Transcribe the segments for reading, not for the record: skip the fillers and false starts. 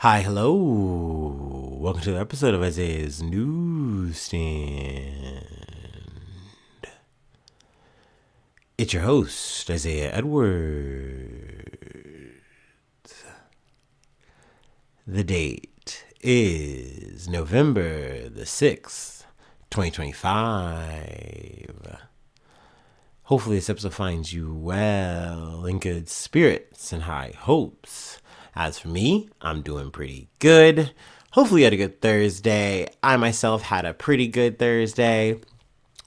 Hi, hello. Welcome to the episode of Isaiah's Newsstand. It's your host, Isaiah Edwards. The date is November the 6th, 2025. Hopefully this episode finds you well, in good spirits and high hopes. As for me, I'm doing pretty good. Hopefully you had a good Thursday. I myself had a pretty good Thursday.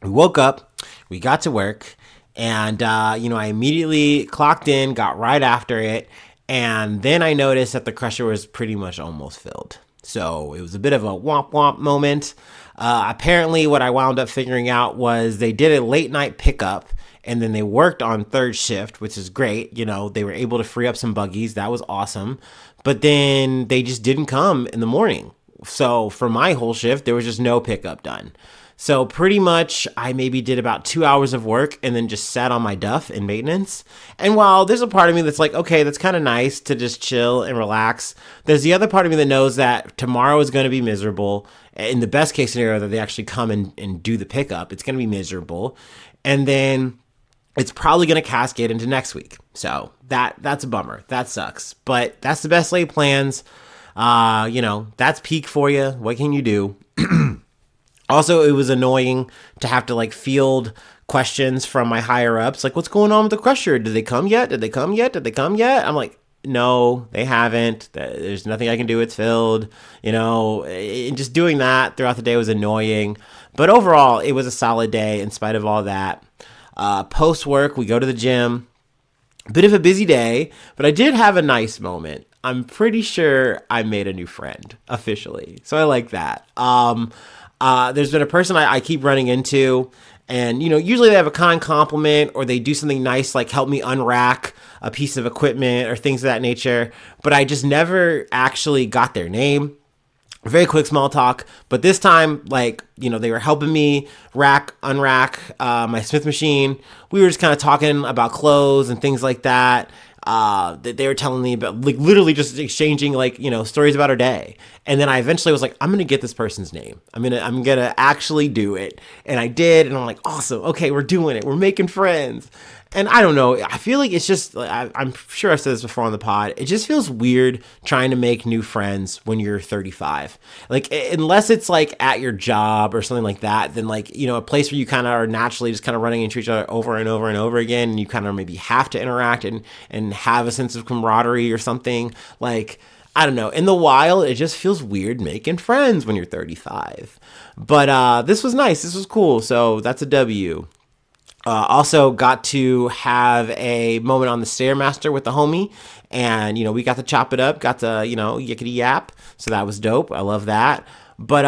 We woke up, we got to work, and, I immediately clocked in, got right after it, and then I noticed that the crusher was pretty much almost filled. So it was a bit of a womp womp moment. Apparently what I wound up figuring out was they did a late night pickup and then they worked on third shift, which is great. They were able to free up some buggies. That was awesome. But then they just didn't come in the morning. So for my whole shift, there was just no pickup done. So pretty much I maybe did about 2 hours of work and then just sat on my duff in maintenance. And while there's a part of me that's like, okay, that's kind of nice to just chill and relax, there's the other part of me that knows that tomorrow is going to be miserable. In the best case scenario that they actually come and do the pickup, it's going to be miserable. And then it's probably going to cascade into next week. So that's a bummer. That sucks. But that's the best laid plans. That's peak for you. What can you do? Also, it was annoying to have to field questions from my higher ups. Like, what's going on with the crusher? Did they come yet? Did they come yet? I'm like, no, they haven't. There's nothing I can do. It's filled, and just doing that throughout the day was annoying. But overall, it was a solid day in spite of all that. Post work, we go to the gym. A bit of a busy day, but I did have a nice moment. I'm pretty sure I made a new friend officially. So I like that. There's been a person I keep running into, and usually they have a kind compliment or they do something nice like help me unrack a piece of equipment or things of that nature, but I just never actually got their name. Very quick small talk, but this time, they were helping me unrack my Smith machine. We were just kind of talking about clothes and things like that. That they were telling me about, literally just exchanging stories about our day. And then I eventually was like, I'm gonna get this person's name. I'm gonna actually do it. And I did, and I'm like, awesome. Okay, we're doing it. We're making friends. And I don't know. I feel like it's just, I'm sure I've said this before on the pod. It just feels weird trying to make new friends when you're 35. Unless it's at your job or something like that, then a place where you kind of are naturally just kind of running into each other over and over and over again. And you kind of maybe have to interact and have a sense of camaraderie or something. I don't know. In the wild, it just feels weird making friends when you're 35. But this was nice. This was cool. So that's a W. Also got to have a moment on the Stairmaster with the homie, and we got to chop it up, got to yickety yap, so that was dope. I love that. But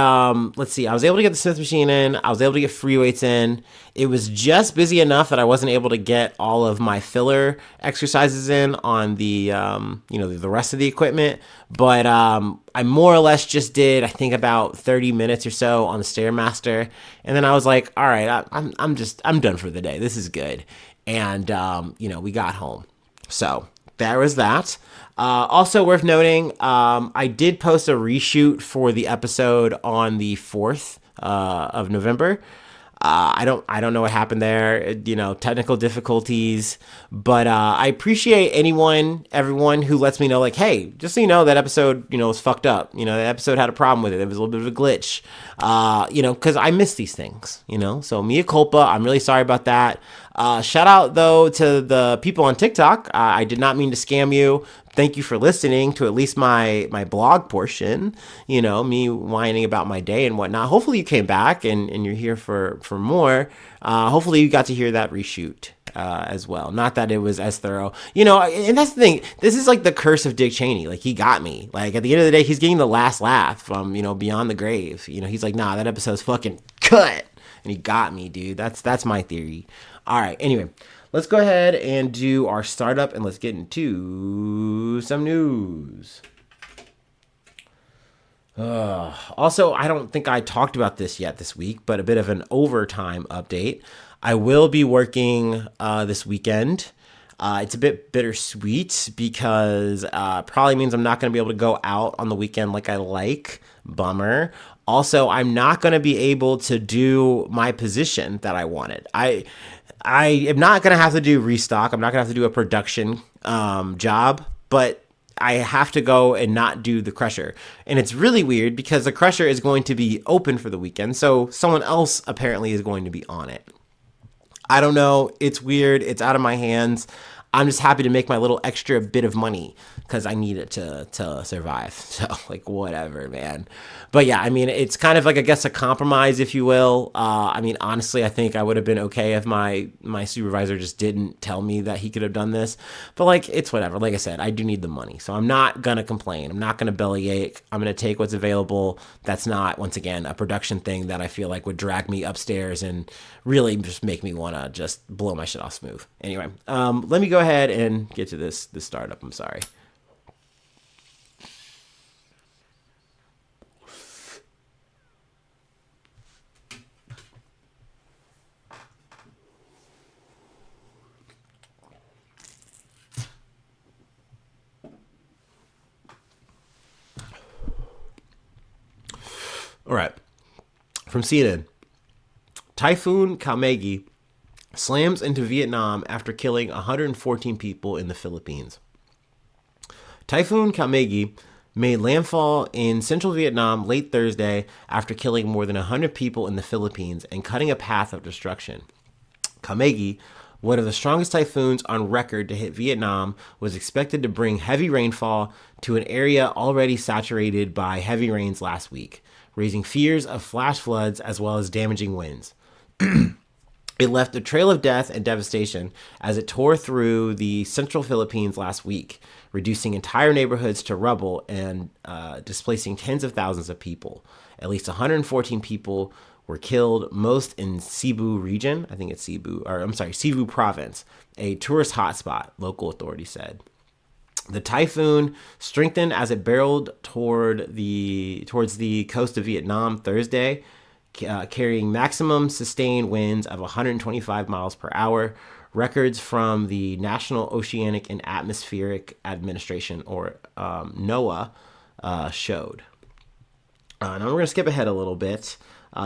let's see, I was able to get the Smith machine in, I was able to get free weights in. It was just busy enough that I wasn't able to get all of my filler exercises in on the the rest of the equipment, but I more or less just did, I think, about 30 minutes or so on the Stairmaster, and then I was like, all right, I'm done for the day. This is good. And we got home. So there was that. Also worth noting, I did post a reshoot for the episode on the 4th of November. I don't know what happened there, technical difficulties, but I appreciate everyone who lets me know, hey, just so you know, that episode, was fucked up. That episode had a problem with it. It was a little bit of a glitch, because I miss these things, so mea culpa. I'm really sorry about that. Shout out, though, to the people on TikTok. I did not mean to scam you. Thank you for listening to at least my blog portion, me whining about my day and whatnot. Hopefully you came back and you're here for more. Hopefully you got to hear that reshoot as well. Not that it was as thorough, and that's the thing. This is the curse of Dick Cheney. He got me. At the end of the day, he's getting the last laugh from, Beyond the Grave. He's like, nah, that episode's fucking cut. And he got me, dude. That's my theory. All right. Anyway, let's go ahead and do our startup and let's get into some news. Also, I don't think I talked about this yet this week, but a bit of an overtime update. I will be working this weekend. It's a bit bittersweet because probably means I'm not going to be able to go out on the weekend like I like. Bummer. Also, I'm not going to be able to do my position that I wanted. I am not going to have to do restock. I'm not going to have to do a production job, but I have to go and not do the crusher. And it's really weird because the crusher is going to be open for the weekend, so someone else apparently is going to be on it. I don't know. It's weird. It's out of my hands. I'm just happy to make my little extra bit of money because I need it to survive. So, like, whatever, man. But yeah, I mean, it's kind of like, I guess, a compromise, if you will. I mean, honestly, I think I would have been okay if my supervisor just didn't tell me that he could have done this. But, like, it's whatever. Like I said, I do need the money. So I'm not going to complain. I'm not going to bellyache. I'm going to take what's available. That's not, once again, a production thing that I feel like would drag me upstairs and really just make me want to just blow my shit off smooth. Anyway, let me go ahead and get to this startup. I'm sorry. All right. From CNN. Typhoon Kalmaegi slams into Vietnam after killing 114 people in the Philippines. Typhoon Kalmaegi made landfall in central Vietnam late Thursday after killing more than 100 people in the Philippines and cutting a path of destruction. Kalmaegi, one of the strongest typhoons on record to hit Vietnam, was expected to bring heavy rainfall to an area already saturated by heavy rains last week, raising fears of flash floods as well as damaging winds. It left a trail of death and devastation as it tore through the central Philippines last week, reducing entire neighborhoods to rubble and displacing tens of thousands of people. At least 114 people were killed, most in Cebu region. I think it's Cebu province, a tourist hotspot, local authorities said. The typhoon strengthened as it barreled towards the coast of Vietnam Thursday, carrying maximum sustained winds of 125 miles per hour. Records from the National Oceanic and Atmospheric Administration, or NOAA, showed. Now we're going to skip ahead a little bit.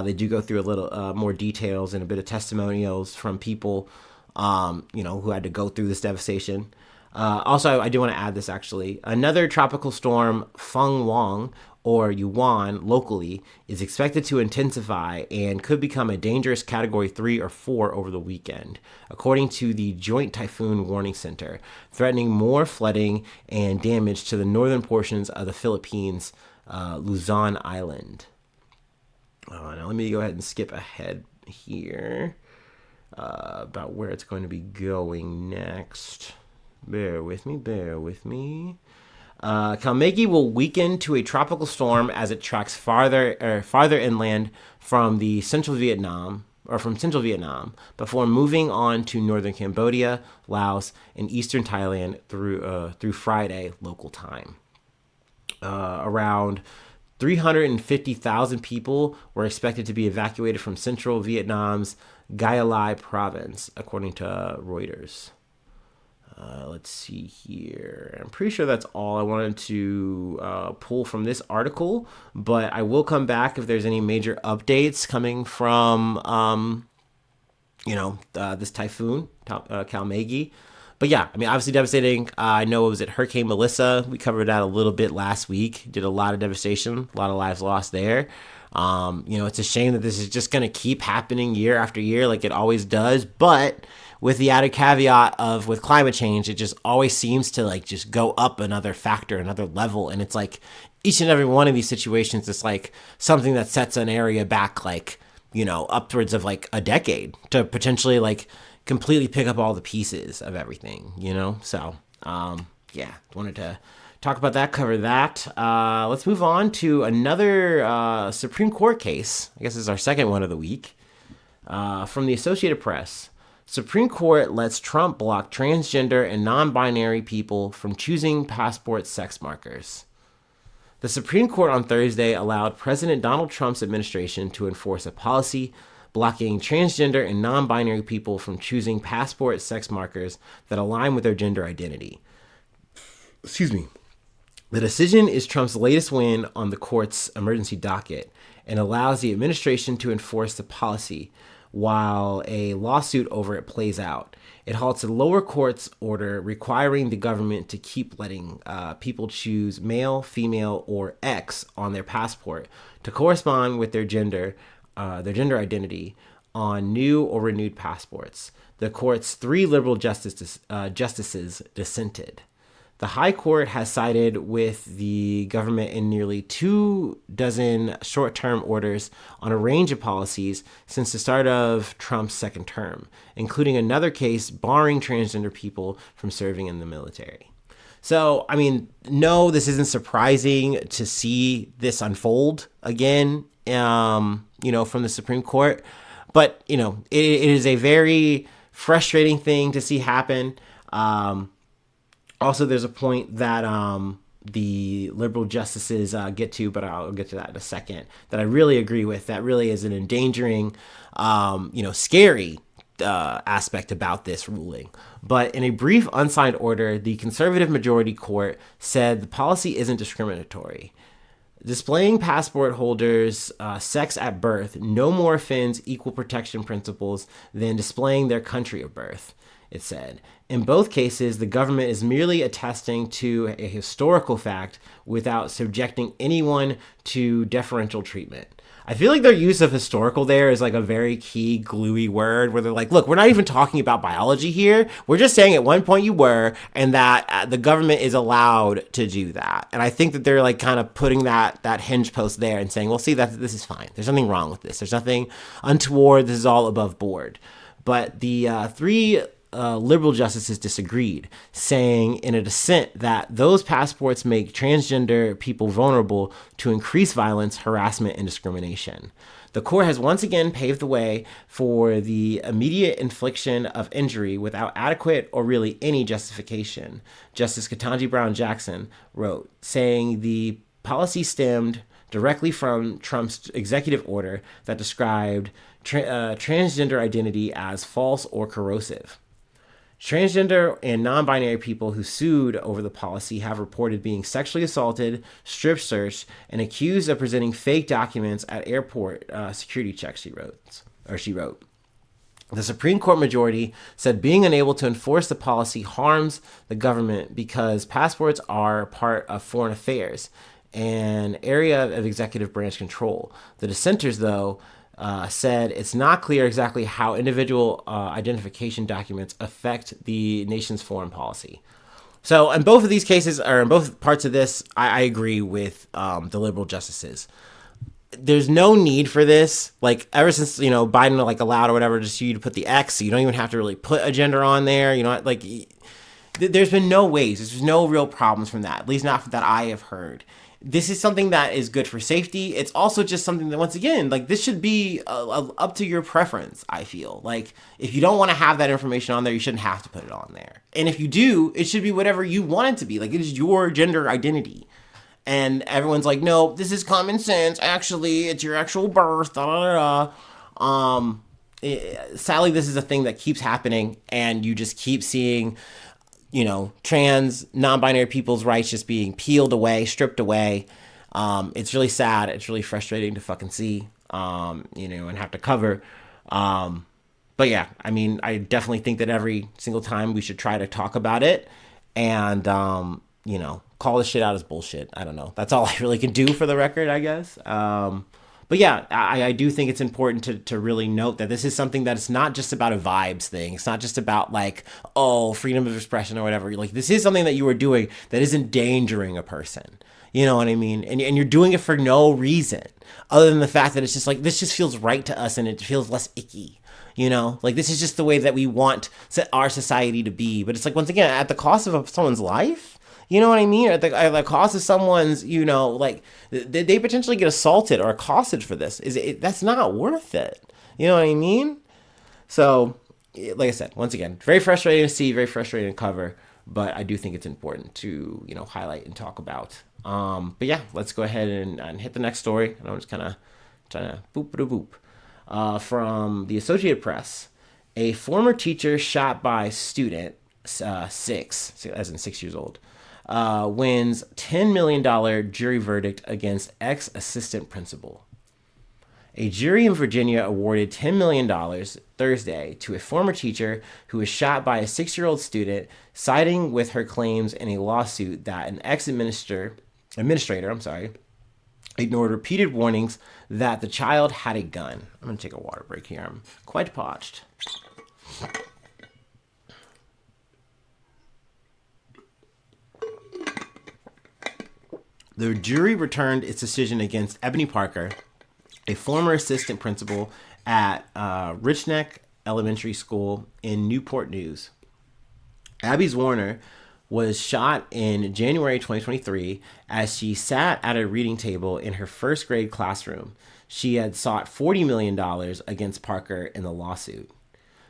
They do go through a little more details and a bit of testimonials from people, who had to go through this devastation. Also, I do want to add this, actually. Another tropical storm, Feng Wang, or Yuan locally, is expected to intensify and could become a dangerous Category 3 or 4 over the weekend, according to the Joint Typhoon Warning Center, threatening more flooding and damage to the northern portions of the Philippines, Luzon Island. Now let me go ahead and skip ahead here about where it's going to be going next. Bear with me. Kalmaegi will weaken to a tropical storm as it tracks farther inland from central Vietnam, before moving on to northern Cambodia, Laos, and eastern Thailand through Friday local time. Around 350,000 people were expected to be evacuated from central Vietnam's Gia Lai province, according to Reuters. Let's see here. I'm pretty sure that's all I wanted to pull from this article, but I will come back if there's any major updates coming from, this typhoon, Kalmaegi. But yeah, I mean, obviously devastating. I know it was at Hurricane Melissa. We covered that a little bit last week. Did a lot of devastation, a lot of lives lost there. It's a shame that this is just going to keep happening year after year like it always does. But with the added caveat of with climate change, it just always seems to like just go up another factor, another level. And it's like each and every one of these situations is like something that sets an area back like, upwards of like a decade to potentially like completely pick up all the pieces of everything, So, wanted to talk about that, cover that. Let's move on to another Supreme Court case. I guess this is our second one of the week. From the Associated Press. Supreme Court lets Trump block transgender and non-binary people from choosing passport sex markers. The Supreme Court on Thursday allowed President Donald Trump's administration to enforce a policy blocking transgender and non-binary people from choosing passport sex markers that align with their gender identity. Excuse me. The decision is Trump's latest win on the court's emergency docket and allows the administration to enforce the policy while a lawsuit over it plays out. It halts a lower court's order requiring the government to keep letting people choose male, female, or X on their passport to correspond with their gender identity on new or renewed passports. The court's 3 liberal justices dissented. The High Court has sided with the government in nearly 24 short-term orders on a range of policies since the start of Trump's second term, including another case barring transgender people from serving in the military. So, I mean, no, this isn't surprising to see this unfold again, from the Supreme Court. But, it is a very frustrating thing to see happen. Also, there's a point that the liberal justices get to, but I'll get to that in a second, that I really agree with. That really is an endangering, scary aspect about this ruling. But in a brief unsigned order, the conservative majority court said the policy isn't discriminatory. Displaying passport holders' sex at birth no more offends equal protection principles than displaying their country of birth, it said. In both cases, the government is merely attesting to a historical fact without subjecting anyone to deferential treatment. I feel like their use of historical there is like a very key gluey word where they're like, look, we're not even talking about biology here. We're just saying at one point you were, and that the government is allowed to do that. And I think that they're like kind of putting that hinge post there and saying, well, see, this is fine. There's nothing wrong with this. There's nothing untoward. This is all above board. But the 3 liberal justices disagreed, saying in a dissent that those passports make transgender people vulnerable to increased violence, harassment, and discrimination. The court has once again paved the way for the immediate infliction of injury without adequate or really any justification, Justice Ketanji Brown Jackson wrote, saying the policy stemmed directly from Trump's executive order that described transgender identity as false or corrosive. Transgender and non-binary people who sued over the policy have reported being sexually assaulted, strip searched, and accused of presenting fake documents at airport security checks, she wrote. The Supreme Court majority said being unable to enforce the policy harms the government because passports are part of foreign affairs, an area of executive branch control. The dissenters, though, said it's not clear exactly how individual identification documents affect the nation's foreign policy. So in both of these cases, or in both parts of this, I agree with the liberal justices. There's no need for this. Like, ever since, Biden like allowed or whatever just you to put the X, so you don't even have to really put a gender on there. There's been no ways. There's no real problems from that, at least not that I have heard. This is something that is good for safety. It's also just something that, once again, like, this should be up to your preference, I feel. Like, if you don't want to have that information on there, you shouldn't have to put it on there. And if you do, it should be whatever you want it to be. Like, it is your gender identity. And everyone's like, no, this is common sense. Actually, it's your actual birth. Sadly, this is a thing that keeps happening, and you just keep seeing trans, non-binary people's rights just being peeled away, stripped away. It's really sad. It's really frustrating to fucking see, and have to cover. But yeah, I mean, I definitely think that every single time we should try to talk about it and, call this shit out as bullshit. I don't know. That's all I really can do for the record, I guess. But yeah, I do think it's important to really note that this is something that it's not just about a vibes thing. It's not just about like, freedom of expression or whatever. Like, this is something that you are doing that is endangering a person. You know what I mean? And you're doing it for no reason other than the fact that it's just like, this just feels right to us and it feels less icky. Like, this is just the way that we want our society to be. But it's like, once again, at the cost of someone's life. You know what I mean? At the cost of someone's, they potentially get assaulted or accosted for this. That's not worth it. You know what I mean? So, like I said, once again, very frustrating to see, very frustrating to cover, but I do think it's important to, highlight and talk about. But yeah, let's go ahead and hit the next story. And I'm just kind of trying to boop-a-doop. from the Associated Press. A former teacher shot by student, six, as in 6 years old, wins $10 million jury verdict against ex-assistant principal. A jury in Virginia awarded $10 million Thursday to a former teacher who was shot by a 6-year-old student, siding with her claims in a lawsuit that an administrator, ignored repeated warnings that the child had a gun. I'm going to take a water break here. I'm quite parched. The jury returned its decision against Ebony Parker, a former assistant principal at Richneck Elementary School in Newport News. Abby Zwerner was shot in January 2023 as she sat at a reading table in her first grade classroom. She had sought $40 million against Parker in the lawsuit.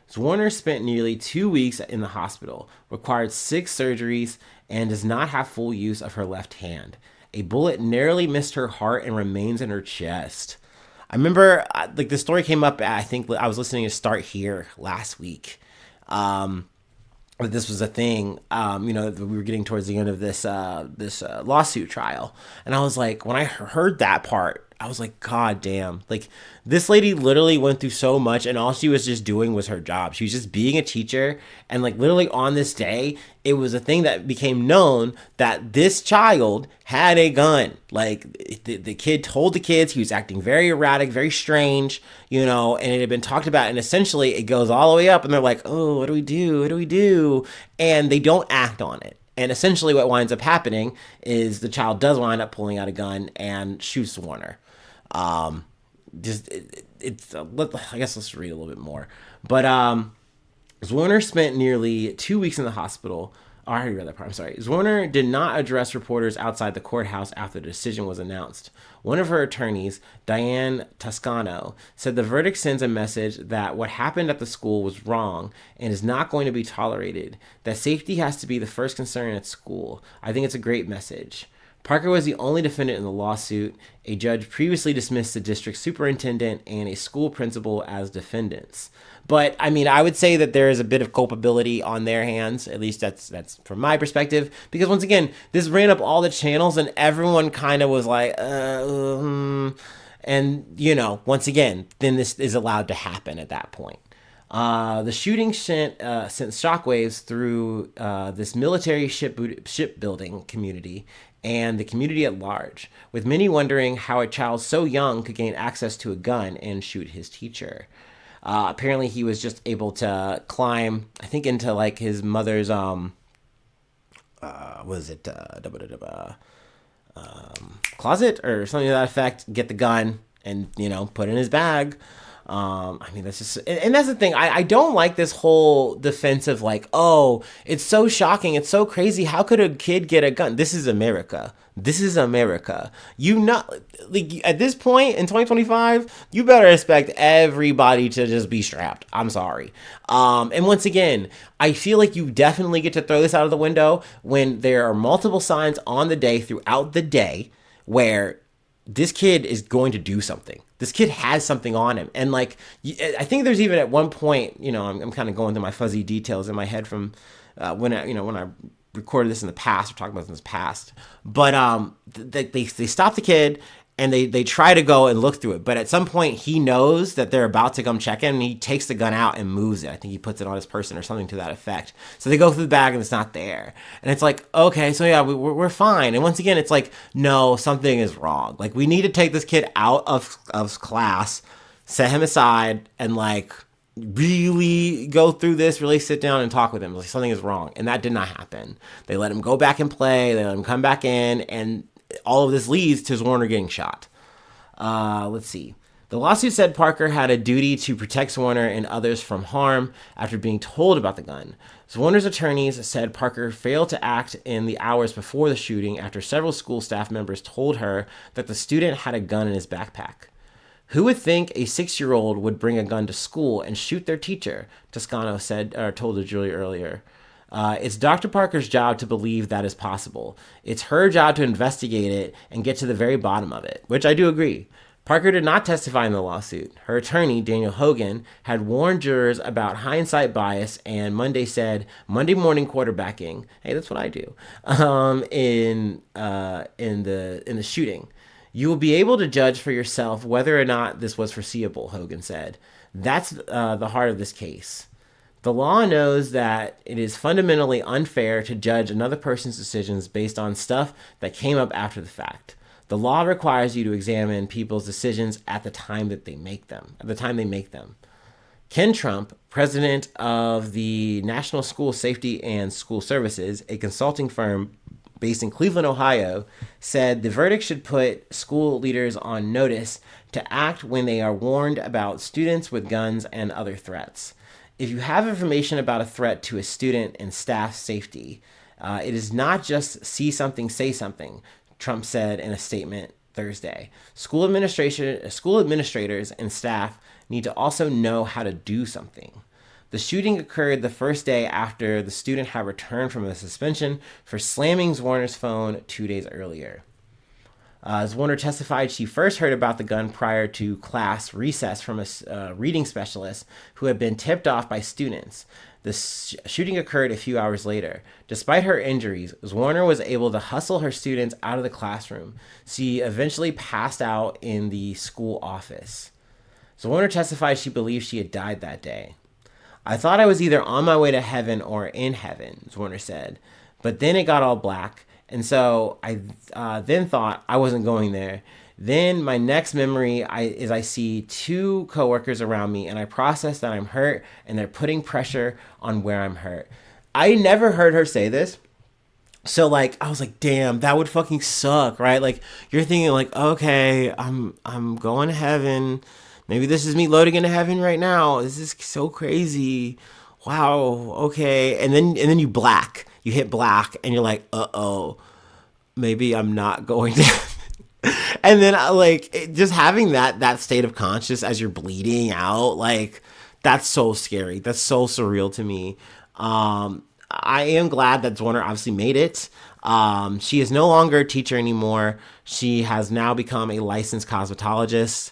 Zwerner spent nearly 2 weeks in the hospital, required 6 surgeries, and does not have full use of her left hand. A bullet narrowly missed her heart and remains in her chest. I remember, the story came up, I think I was listening to Start Here last week. This was a thing, we were getting towards the end of this lawsuit trial. And I was like, when I heard that part, I was like, God damn. Like, this lady literally went through so much, and all she was just doing was her job. She was just being a teacher. And, like, literally on this day, it was a thing that became known that this child had a gun. Like, the kid told the kids he was acting very erratic, very strange, and it had been talked about. And essentially, it goes all the way up, and they're like, oh, what do we do? What do we do? And they don't act on it. And essentially what winds up happening is the child does wind up pulling out a gun and shoots Zwerner. I guess let's read a little bit more. But Zwerner spent nearly 2 weeks in the hospital. Oh, I already read that part. I'm sorry. Zwerner did not address reporters outside the courthouse after the decision was announced. One of her attorneys, Diane Toscano, said the verdict sends a message that what happened at the school was wrong and is not going to be tolerated, that safety has to be the first concern at school. I think it's a great message. Parker was the only defendant in the lawsuit. A judge previously dismissed the district superintendent and a school principal as defendants. But, I mean, I would say that there is a bit of culpability on their hands. At least that's from my perspective. Because, once again, this ran up all the channels and everyone kind of was like, And, once again, then this is allowed to happen at that point. The shooting sent shockwaves through this military shipbuilding community and the community at large, with many wondering how a child so young could gain access to a gun and shoot his teacher. Apparently, he was just able to climb, I think, into like his mother's closet or something to that effect. Get the gun and put it in his bag. That's just, and that's the thing. I don't like this whole defense of like, oh, it's so shocking. It's so crazy. How could a kid get a gun? This is America. This is America. At this point in 2025, you better expect everybody to just be strapped. I'm sorry. And once again, I feel like you definitely get to throw this out of the window when there are multiple signs on the day throughout the day where this kid is going to do something. This kid has something on him. And I think there's even at one point, I'm kind of going through my fuzzy details in my head from when I recorded this in the past or talked about this in the past. But they stop the kid and they try to go and look through it. But at some point he knows that they're about to come check him and he takes the gun out and moves it. I think he puts it on his person or something to that effect. So they go through the bag and it's not there. And it's like, okay, so yeah, we're fine. And once again, it's like, no, something is wrong. Like, we need to take this kid out of class, set him aside, and really go through this, really sit down and talk with him. Like, something is wrong. And that did not happen. They let him go back and play. They let him come back in, and all of this leads to Zwerner getting shot. Let's see. The lawsuit said Parker had a duty to protect Zwerner and others from harm after being told about the gun. Zwerner's attorneys said Parker failed to act in the hours before the shooting after several school staff members told her that the student had a gun in his backpack. Who would think a 6-year-old would bring a gun to school and shoot their teacher? Toscano told the jury earlier. It's Dr. Parker's job to believe that is possible. It's her job to investigate it and get to the very bottom of it, which I do agree. Parker did not testify in the lawsuit. Her attorney, Daniel Hogan, had warned jurors about hindsight bias and Monday said, Monday morning quarterbacking. Hey, that's what I do. In the shooting. You will be able to judge for yourself whether or not this was foreseeable, Hogan said. That's the heart of this case. The law knows that it is fundamentally unfair to judge another person's decisions based on stuff that came up after the fact. The law requires you to examine people's decisions at the time that they make them, at the time they make them. Ken Trump, president of the National School Safety and School Services, a consulting firm based in Cleveland, Ohio, said the verdict should put school leaders on notice to act when they are warned about students with guns and other threats. If you have information about a threat to a student and staff safety, it is not just see something, say something, Trump said in a statement Thursday. School administrators and staff need to also know how to do something. The shooting occurred the first day after the student had returned from a suspension for slamming Zwerner's phone 2 days earlier. Zwerner testified she first heard about the gun prior to class recess from a reading specialist who had been tipped off by students. The shooting occurred a few hours later. Despite her injuries, Zwerner was able to hustle her students out of the classroom. She eventually passed out in the school office. Zwerner testified she believed she had died that day. I thought I was either on my way to heaven or in heaven, Zwerner said. But then it got all black. And so I then thought I wasn't going there. Then my next memory is I see two coworkers around me and I process that I'm hurt and they're putting pressure on where I'm hurt. I never heard her say this. So like I was like, damn, that would fucking suck, right? Like you're thinking like, okay, I'm going to heaven. Maybe this is me loading into heaven right now. This is so crazy. Wow, okay. And then you hit black and you're like, uh-oh, maybe I'm not going to. And then just having that state of conscious as you're bleeding out, like that's so scary. That's so surreal to me. I am glad that Zwerner obviously made it. She is no longer a teacher anymore. She has now become a licensed cosmetologist.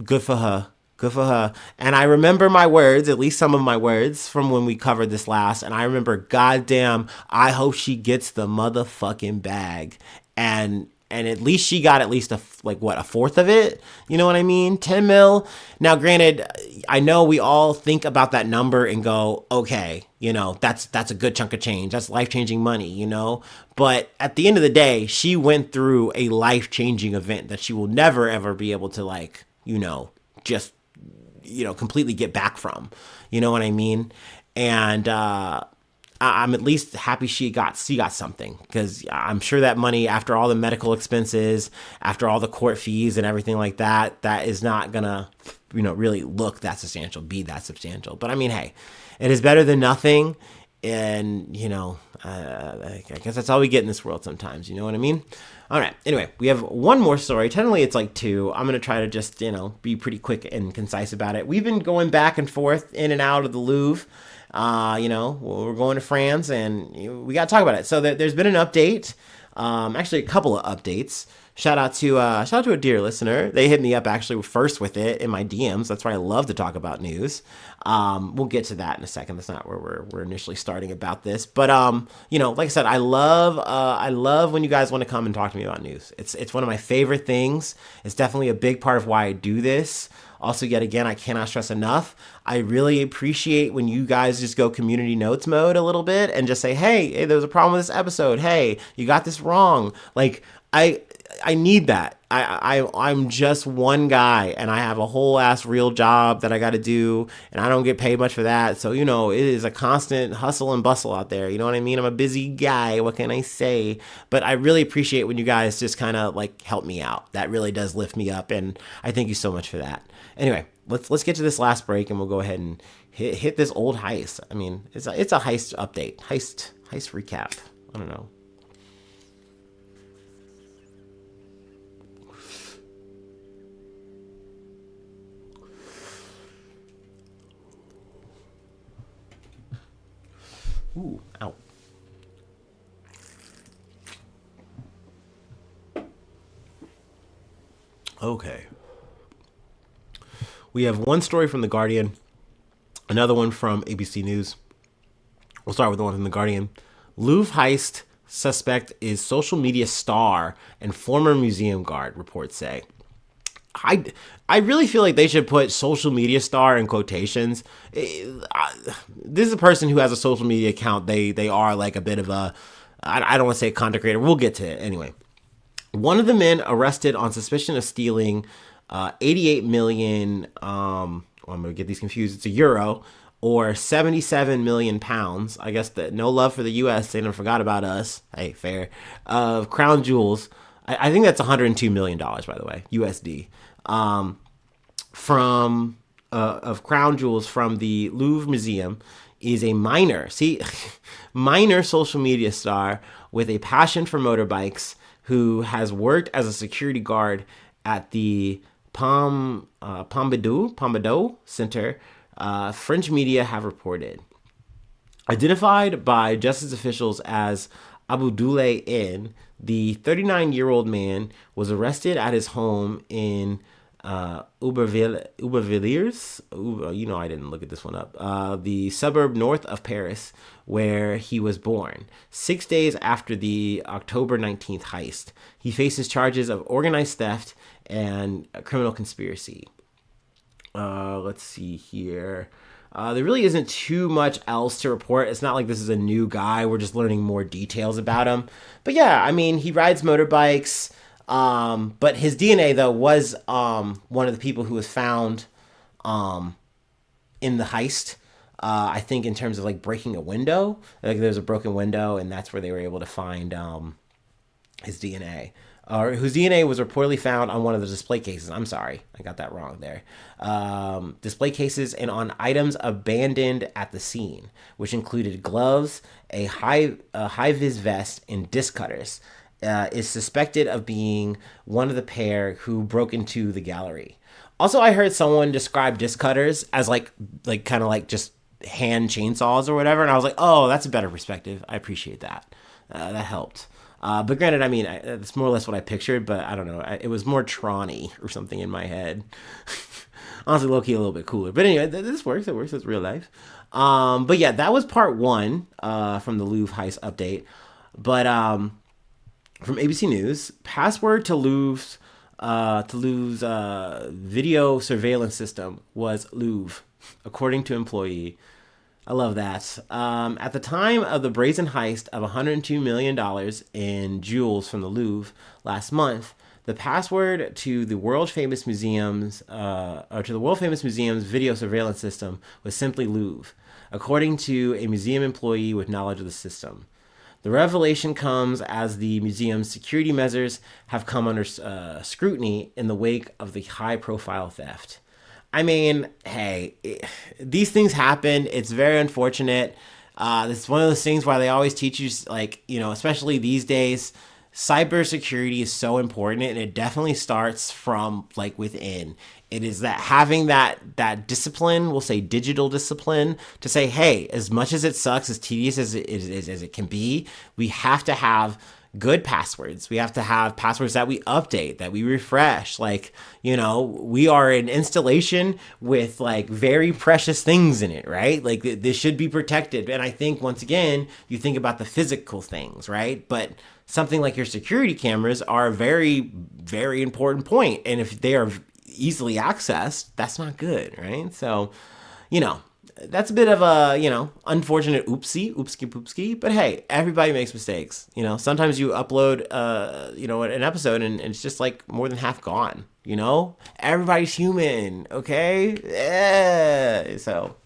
Good for her. Good for her. And I remember my words, at least some of my words from when we covered this last. And I remember, goddamn, I hope she gets the motherfucking bag. And at least she got at least a fourth of it. You know what I mean? 10 mil. Now, granted, I know we all think about that number and go, okay, that's a good chunk of change. That's life-changing money, But at the end of the day, she went through a life-changing event that she will never, ever be able to just completely get back from. You know what I mean? And I'm at least happy she got something, because I'm sure that money, after all the medical expenses, after all the court fees and everything like that, that is not gonna really look that substantial, be that substantial. But I mean, hey, it is better than nothing. And I guess that's all we get in this world sometimes. You know what I mean? All right. Anyway, we have one more story. Technically, it's like two. I'm going to try to just, be pretty quick and concise about it. We've been going back and forth in and out of the Louvre. We're going to France and we got to talk about it. So there's been an update. Actually, a couple of updates. Shout out to a dear listener. They hit me up actually first with it in my DMs. That's why I love to talk about news. We'll get to that in a second. That's not where we're initially starting about this. But like I said, I love when you guys want to come and talk to me about news. It's one of my favorite things. It's definitely a big part of why I do this. Also, yet again, I cannot stress enough, I really appreciate when you guys just go community notes mode a little bit and just say, hey, there was a problem with this episode. Hey, you got this wrong. Like, I need that. I'm just one guy and I have a whole ass real job that I got to do and I don't get paid much for that. So, it is a constant hustle and bustle out there. You know what I mean? I'm a busy guy. What can I say? But I really appreciate when you guys just kind of help me out. That really does lift me up. And I thank you so much for that. Anyway, let's get to this last break and we'll go ahead and hit this old heist. I mean, it's a heist update, heist recap. I don't know. Ooh, ow. Okay. We have one story from The Guardian, another one from ABC News. We'll start with the one from The Guardian. Louvre heist suspect is social media star and former museum guard, reports say. I really feel like they should put social media star in quotations. This is a person who has a social media account. They are like a bit of a, I don't want to say a content creator. We'll get to it anyway. One of the men arrested on suspicion of stealing 88 million, I'm going to get these confused, it's a euro, or 77 million pounds. I guess that no love for the U.S. They never forgot about us. Hey, fair. Of crown jewels. I think that's $102 million, by the way, USD. From of crown jewels from the Louvre Museum is a minor. See, minor social media star with a passion for motorbikes who has worked as a security guard at the Pompidou Center, French media have reported. Identified by justice officials as Abdoulaye N, the 39-year-old man was arrested at his home in Aubervilliers. I didn't look at this one up. The suburb north of Paris, where he was born. 6 days after the October 19th heist, he faces charges of organized theft and criminal conspiracy. Let's see here. There really isn't too much else to report. It's not like this is a new guy. We're just learning more details about him. But yeah, I mean, he rides motorbikes. But his DNA, though, was one of the people who was found in the heist. I think in terms of like breaking a window. Like there's a broken window, and that's where they were able to find his DNA. Whose DNA was reportedly found on one of the display cases. I'm sorry, I got that wrong there. Display cases and on items abandoned at the scene, which included gloves, a high-vis vest, and disc cutters. Is suspected of being one of the pair who broke into the gallery. Also, I heard someone describe disc cutters as like kind of like just hand chainsaws or whatever, and I was like, oh, that's a better perspective. I appreciate that. That helped. But granted, I mean, it's more or less what I pictured, but I don't know. It was more Tron-y or something in my head. Honestly, low-key a little bit cooler. But anyway, this works. It works. It's real life. But yeah, that was part one from the Louvre heist update. But from ABC News, password to Louvre's video surveillance system was Louvre, according to employee. I love that. At the time of the brazen heist of $102 million in jewels from the Louvre last month, the password to the world famous museum's video surveillance system was simply Louvre, according to a museum employee with knowledge of the system. The revelation comes as the museum's security measures have come under scrutiny in the wake of the high-profile theft. I mean, hey, these things happen. It's very unfortunate. It's one of those things where they always teach you, like, especially these days, cybersecurity is so important, and it definitely starts from like within. It is that having that discipline, we'll say digital discipline, to say, hey, as much as it sucks, as tedious as it can be, we have to have good passwords. We have to have passwords that we update, that we refresh. Like, we are an installation with like very precious things in it, right? Like this should be protected. And I think once again, you think about the physical things, right? But something like your security cameras are a very, very important point. And if they are easily accessed, that's not good, right? So, that's a bit of a, unfortunate oopsie poopski. But hey, everybody makes mistakes. Sometimes you upload, an episode and it's just like more than half gone. Everybody's human, okay? Yeah. So,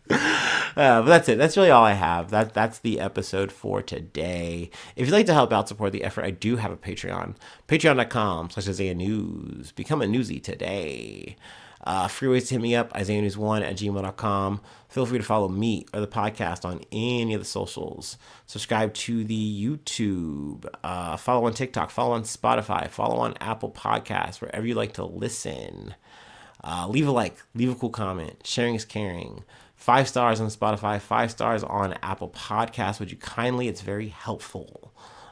but that's it. That's really all I have. That's the episode for today. If you'd like to help out support the effort, I do have a Patreon. Patreon.com/IsaiahNews. Become a newsie today. Free ways to hit me up, IsaiahNews1@gmail.com. Feel free to follow me or the podcast on any of the socials. Subscribe to the YouTube. Follow on TikTok. Follow on Spotify. Follow on Apple Podcasts, wherever you like to listen. Leave a like. Leave a cool comment. Sharing is caring. 5 stars on Spotify. 5 stars on Apple Podcasts. Would you kindly? It's very helpful.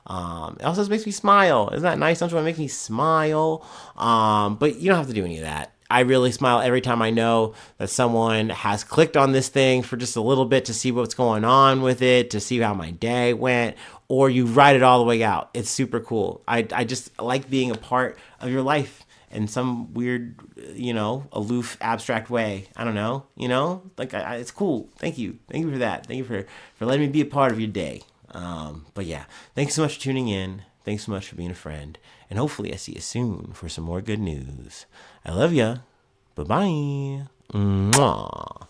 It also makes me smile. Isn't that nice? Don't you want to make me smile? But you don't have to do any of that. I really smile every time I know that someone has clicked on this thing for just a little bit to see what's going on with it, to see how my day went, or you write it all the way out. It's super cool. I just like being a part of your life in some weird, aloof, abstract way. I don't know, like it's cool. Thank you. Thank you for that. Thank you for letting me be a part of your day. But yeah, thanks so much for tuning in. Thanks so much for being a friend. And hopefully I see you soon for some more good news. I love ya. Bye-bye. Mwah.